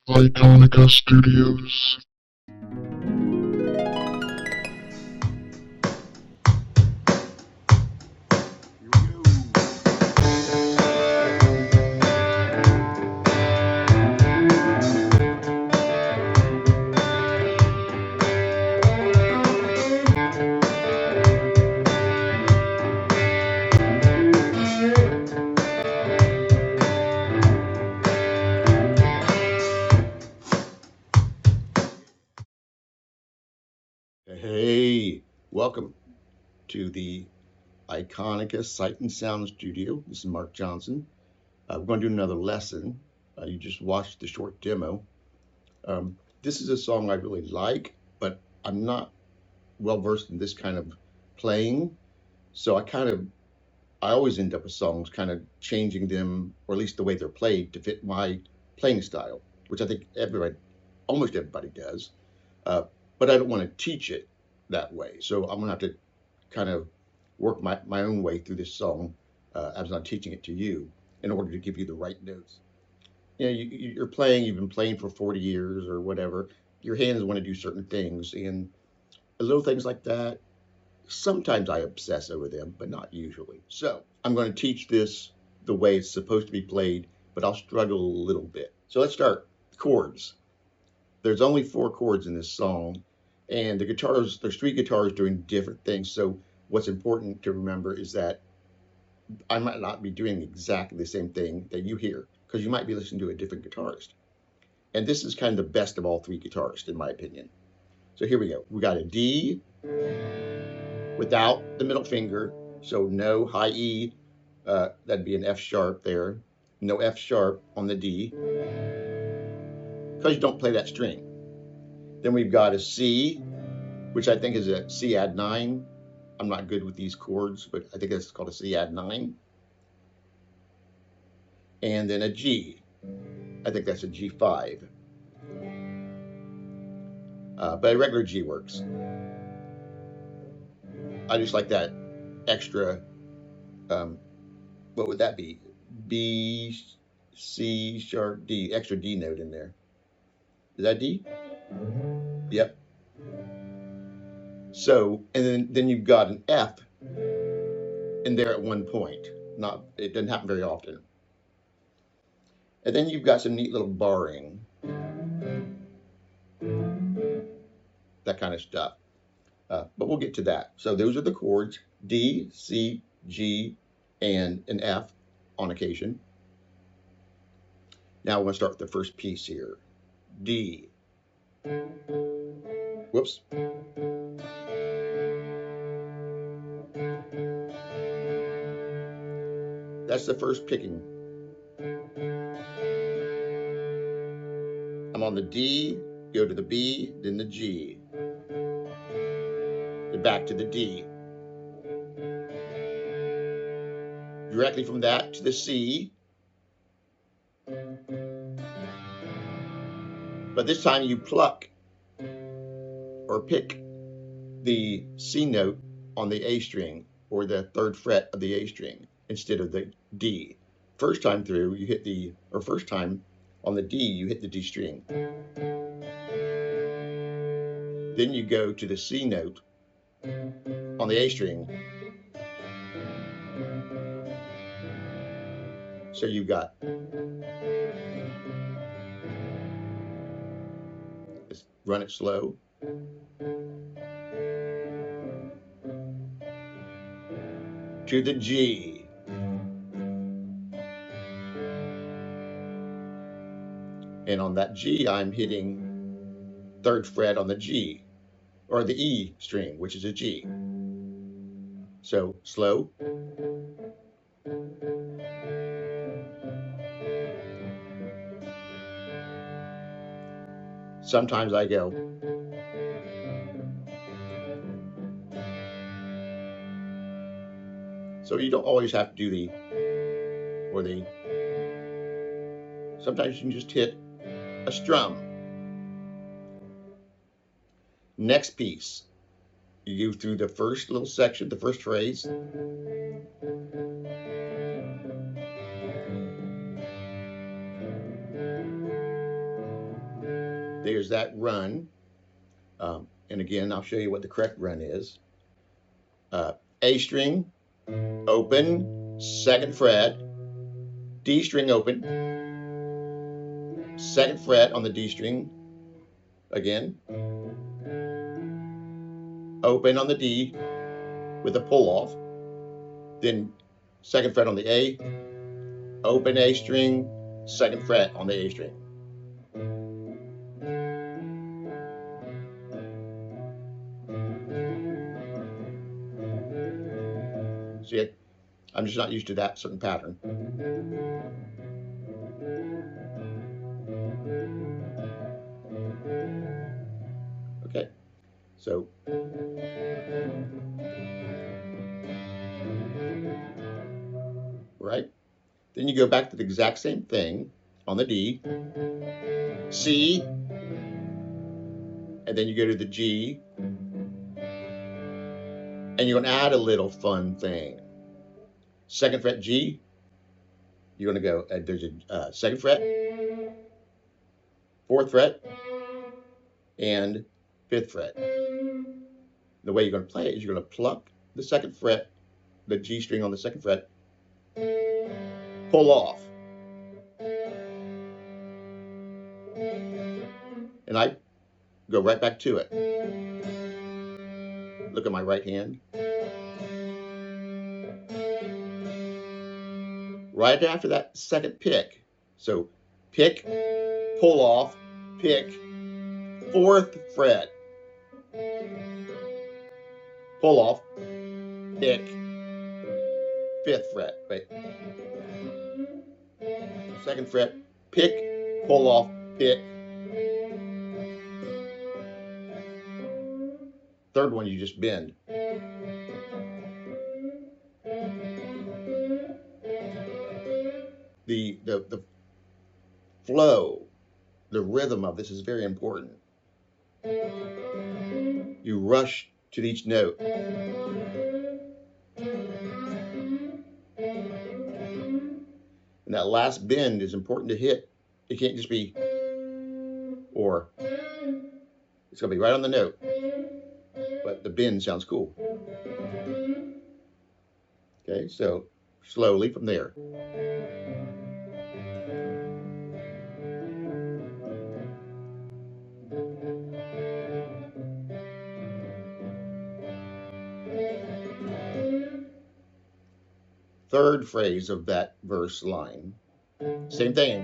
NICA Studios. Hey, welcome to the Iconica Sight and Sound Studio. This is Mark Johnson. We're going to do another lesson. You just watched the short demo. This is a song I really like, but I'm not well versed in this kind of playing. So I always end up with songs kind of changing them, or at least the way they're played, to fit my playing style, which I think almost everybody does. But I don't want to teach it that way. So I'm going to have to kind of work my own way through this song as I'm teaching it to you in order to give you the right notes. You know, you've been playing for 40 years or whatever. Your hands want to do certain things, and little things like that. Sometimes I obsess over them, but not usually. So I'm going to teach this the way it's supposed to be played, but I'll struggle a little bit. So let's start. Chords. There's only 4 chords in this song, and there's 3 guitars doing different things. So what's important to remember is that I might not be doing exactly the same thing that you hear, because you might be listening to a different guitarist. And this is kind of the best of all 3 guitarists, in my opinion. So here we go. We got a D without the middle finger, so no high E. That'd be an F sharp there. No F sharp on the D, because you don't play that string. Then we've got a C, which I think is a C add 9. I'm not good with these chords, but I think that's called a C add 9. And then a G. I think that's a G5. But a regular G works. I just like that extra, what would that be? B, C sharp, D, extra D note in there. Is that D? Yep. So, and then you've got an F in there at one point. It doesn't happen very often. And then you've got some neat little barring, that kind of stuff. But we'll get to that. So those are the chords: D, C, G, and an F on occasion. Now we're going to start with the first piece here. D. Whoops. That's the first picking. I'm on the D, go to the B, then the G. Then back to the D. Directly from that to the C. But this time you pluck or pick the C note on the A string, or the 3rd fret of the A string, instead of the D. First time through, first time on the D, you hit the D string. Then you go to the C note on the A string. So you've got, let's run it slow. To the G. And on that G, I'm hitting 3rd fret on the G, or the E string, which is a G. So slow. Sometimes I go. So you don't always have to do the, or the, sometimes you can just hit a strum. Next piece, you go through the first little section, the first phrase. There's that run. And again, I'll show you what the correct run is. A string, open, 2nd fret, D string open, 2nd fret on the D string, again, open on the D with a pull off, then 2nd fret on the A, open A string, 2nd fret on the A string. See, I'm just not used to that certain pattern. Okay, so right, then you go back to the exact same thing on the D, C, and then you go to the G, and you're going to add a little fun thing. 2nd fret G, you're going to go, there's a 2nd fret, 4th fret, and 5th fret. The way you're going to play it is you're going to pluck the 2nd fret, the G string on the 2nd fret, pull off. And I go right back to it. Look at my right hand. Right after that 2nd pick. So pick, pull off, pick, 4th fret, pull off, pick, 5th fret. Wait. 2nd fret, pick, pull off, pick. 3rd one you just bend. The flow, the rhythm of this is very important. You rush to each note. And that last bend is important to hit. It can't just be, or it's going to be right on the note. But the bend sounds cool. Okay, so slowly from there. Third phrase of that verse line, same thing.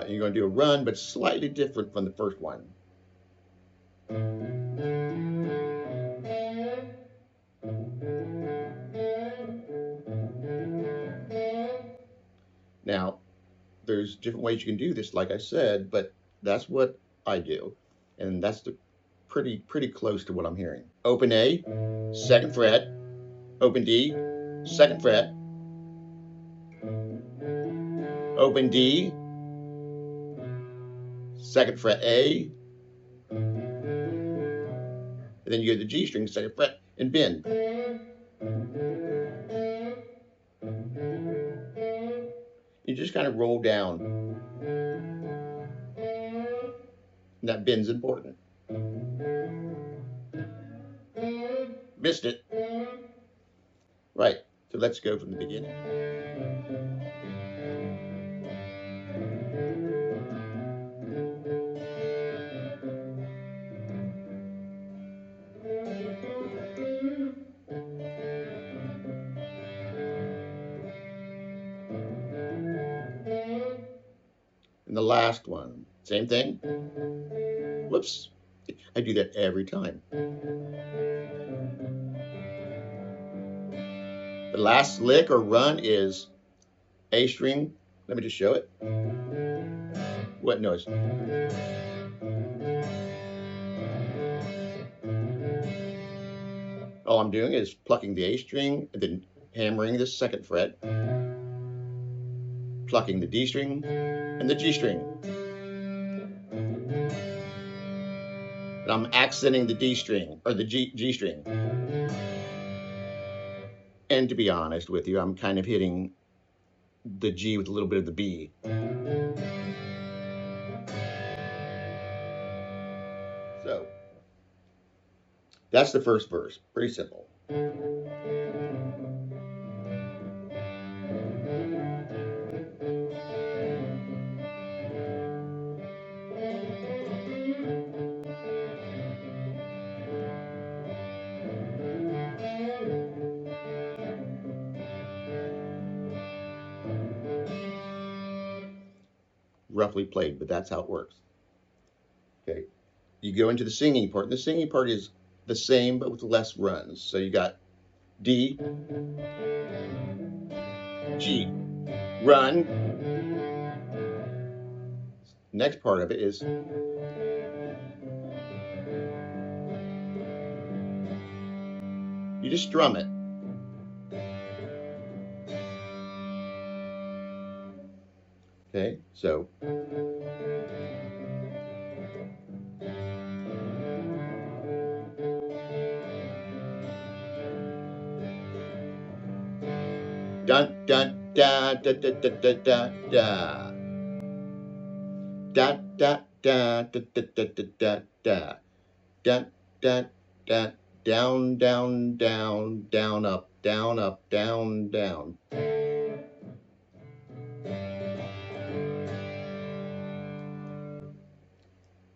You're going to do a run, but slightly different from the first one. Now, there's different ways you can do this, like I said, but that's what I do. And that's pretty close to what I'm hearing. Open A, 2nd fret, open D, 2nd fret, open D, 2nd fret A, and then you go to the G string, 2nd fret, and bend. You just kind of roll down. And that bend's important. Missed it. Right, so let's go from the beginning. And the last one, same thing. Whoops, I do that every time. The last lick or run is A string. Let me just show it. What noise? All I'm doing is plucking the A string and then hammering the 2nd fret, plucking the D string and the G string. And I'm accenting the D string or the G string. And to be honest with you, I'm kind of hitting the G with a little bit of the B. So that's the first verse. Pretty simple. Roughly played, but that's how it works. Okay, you go into the singing part. The singing part is the same, but with less runs. So you got D, G, run. Next part of it is you just strum it. Okay, so dun dun da da da da da da da da da da da da da da da da da da down down down down up down up down down.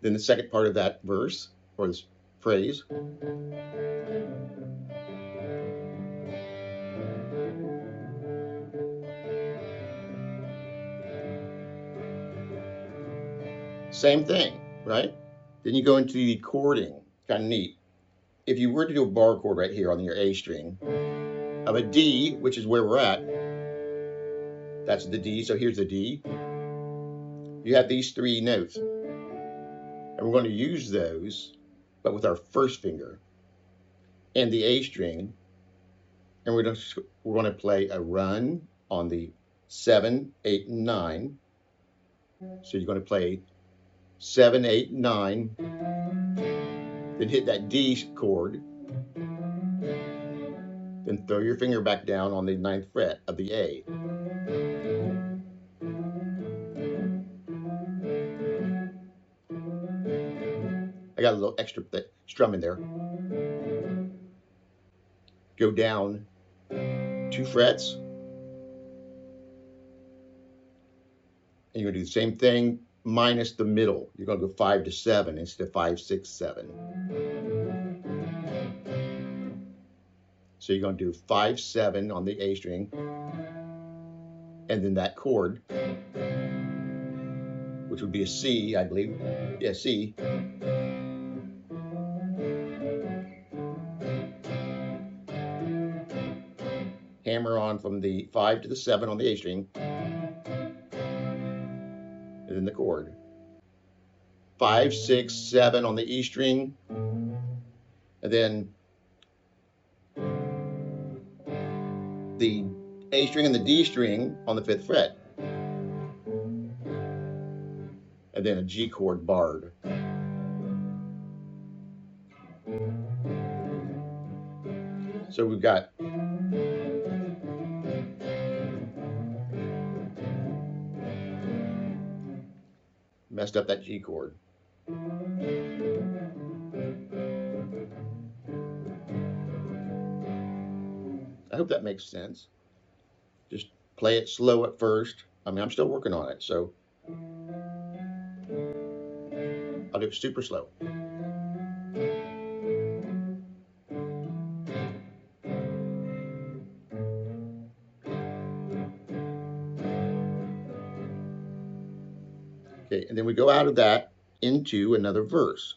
Then the second part of that verse or this phrase. Same thing, right? Then you go into the chording. Kind of neat. If you were to do a bar chord right here on your A string of a D, which is where we're at, that's the D. So here's the D. You have these three notes, and we're going to use those, but with our first finger and the A string, and we're going to play a run on the 7, 8, and 9. So you're going to play 7, 8, 9, then hit that D chord, then throw your finger back down on the 9th fret of the A. I got a little extra strum in there. Go down 2 frets, and you're going to do the same thing minus the middle. You're going to go 5 to 7 instead of 5, 6, 7. So you're going to do 5, 7 on the A string, and then that chord, which would be a C, I believe. Yeah, C. Hammer on from the 5 to the 7 on the A string, and then the chord. 5, 6, 7 on the E string, and then the A string and the D string on the 5th fret, and then a G chord barred. So we've got messed up that G chord. I hope that makes sense. Just play it slow at first. I mean, I'm still working on it, so I'll do it super slow. Okay, and then we go out of that into another verse.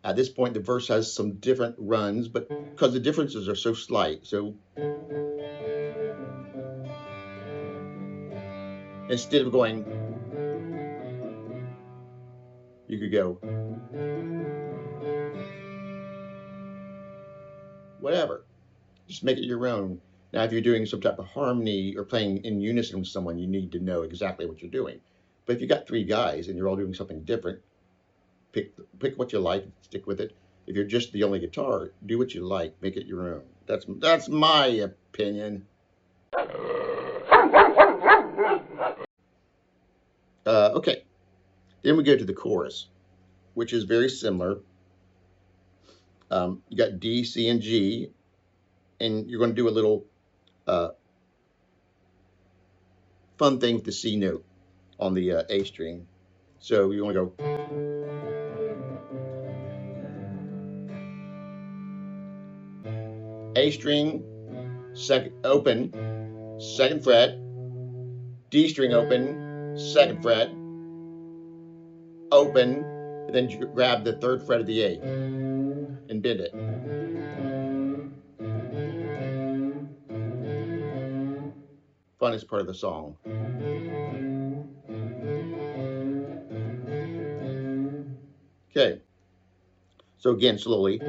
At this point, the verse has some different runs, but because the differences are so slight, so instead of going, you could go whatever. Just make it your own. Now, if you're doing some type of harmony or playing in unison with someone, you need to know exactly what you're doing. But if you got 3 guys and you're all doing something different, pick what you like, stick with it. If you're just the only guitar, do what you like, make it your own. That's my opinion. Okay, then we go to the chorus, which is very similar. You got D, C, and G, and you're going to do a little fun thing with the C note on the A string. So you want to go A string, second open, second fret, D string open, second fret, open, and then grab the third fret of the A and bend it. Funnest part of the song. Okay, so again, slowly.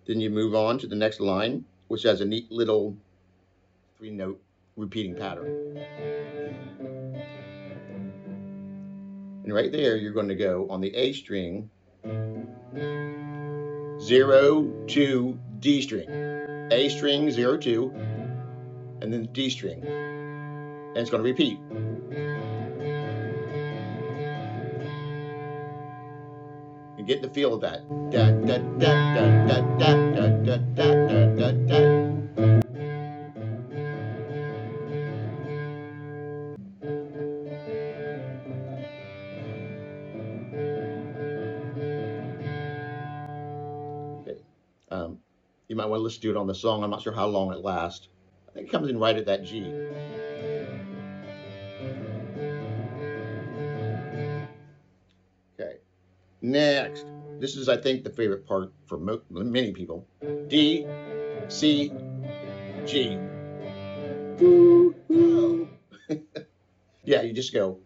Then you move on to the next line, which has a neat little 3-note repeating pattern. And right there, you're going to go on the A string, 0, 2, D string. A string, 0, 2, and then D string. And it's going to repeat. And get the feel of that. Da, da, da, da, da, da, da, da, da, da, da. Okay. You might want to listen to it on the song. I'm not sure how long it lasts. I think it comes in right at that G. Okay. Next. This is, I think, the favorite part for many people. D, C, G. Yeah, you just go.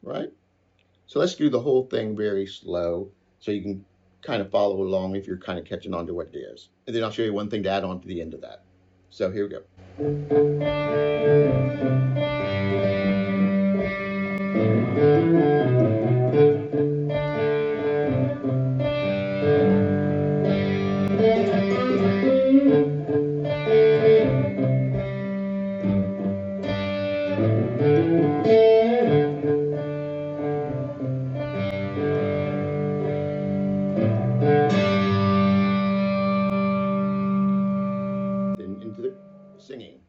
Right? So let's do the whole thing very slow so you can kind of follow along if you're kind of catching on to what it is. And then I'll show you one thing to add on to the end of that. So here we go. Then into the singing.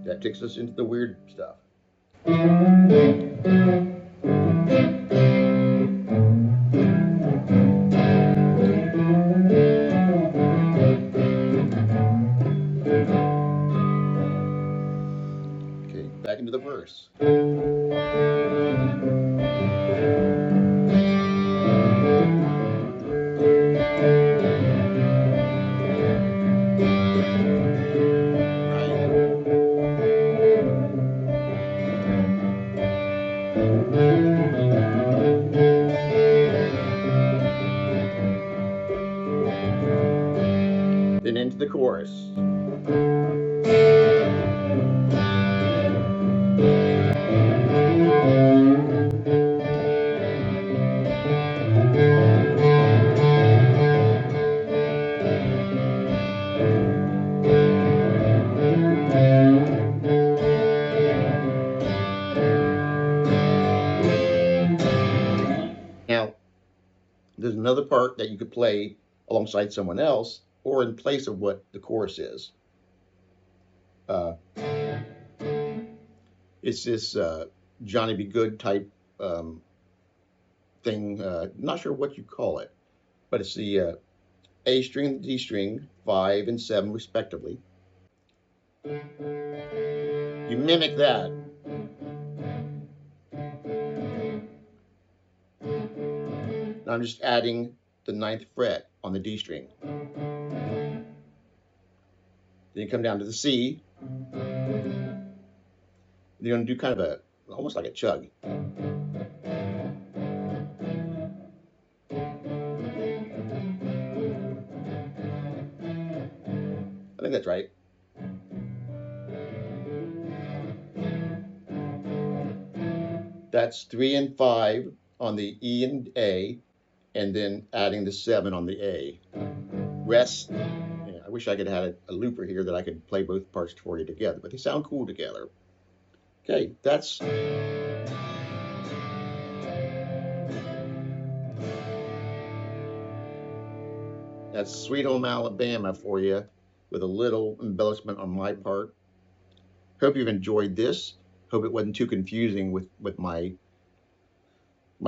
That takes us into the weird stuff. Okay, back into the verse. Then into the chorus. Now, there's another part that you could play alongside someone else or in place of what the chorus is. It's this Johnny Be Good type thing. Not sure what you call it, but it's the A string and D string, 5 and 7 respectively. You mimic that. Now I'm just adding the 9th fret on the D string. Then you come down to the C. You're going to do kind of almost like a chug. I think that's right. That's 3 and 5 on the E and A, and then adding the 7 on the A. Rest. Yeah, I wish I could have had a looper here that I could play both parts for you together, but they sound cool together. Okay, that's Sweet Home Alabama for you, with a little embellishment on my part. Hope you've enjoyed this. Hope it wasn't too confusing with my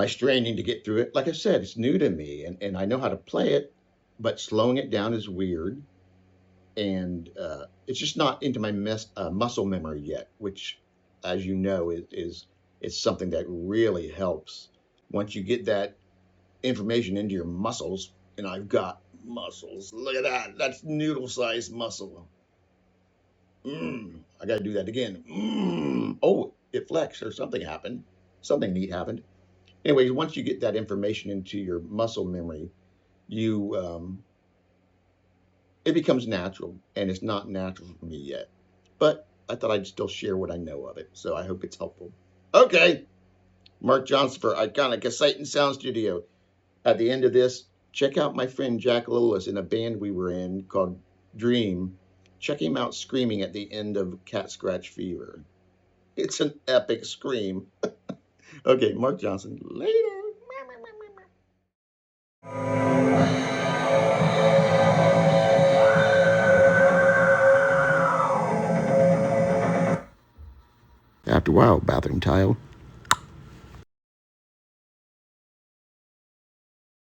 straining to get through it. Like I said, it's new to me, and I know how to play it, but slowing it down is weird, and it's just not into my muscle memory yet, which, as you know, is something that really helps once you get that information into your muscles. And I've got muscles. Look at that. That's noodle-sized muscle. I got to do that again. Oh, it flexed or something happened. Something neat happened. Anyways, once you get that information into your muscle memory, it becomes natural, and it's not natural for me yet. But I thought I'd still share what I know of it, so I hope it's helpful. Okay, Mark Johnson for Iconica Sight and Sound Studio. At the end of this, check out my friend Jack Lolis in a band we were in called Dream. Check him out screaming at the end of Cat Scratch Fever. It's an epic scream. Okay, Mark Johnson, later. After a while, bathroom tile.